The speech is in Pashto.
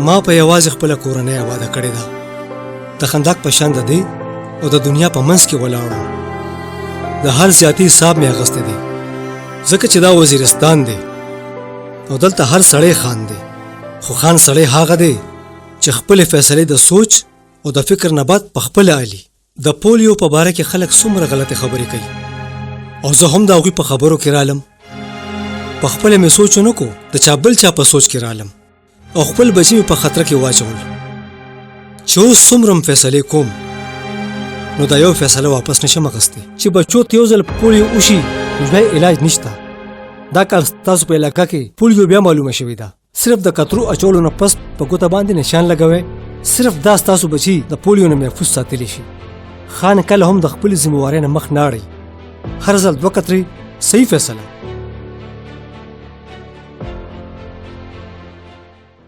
ما په یوازې خپل کورنۍ واده کړې ده د خندق په شان ده دی او د دنیا په منځ کې ولاړم د هر زیاتی حساب مې اغسته دي ځکه چې دا وزیرستان دی او دلته هر سړی خان دی خو خان سړی هغه دی چې خپل فیصله د سوچ او د فکر نه بعد په خپل علی د پولیو په باره کې خلک څومره غلطه خبرې کوي او زه هم دا غوي په خبرو کې رالم په خپل مې سوچ نه کو د چا بل چا په سوچ کې رالم او خپل بچی په خطر کې واچول چې اوس څومره فیصله کوم نو دا یو فیصله واپس نشم اخیستی چې بچو ته ځل پولیو وشي بیا علاج نشته دا کار تاسو په علاقې کې پولیو بیا معلومه شوې ده صرف د کترو اچولو نه پس په ګوته باندې نشان لګوي صرف دا تاسو بچي د پولیو نه محفوظ ساتلی شي خان کله هم د خپل ذمہوارۍ نه مخ نه اړي هر ځل دوه کتري صحیح فیصله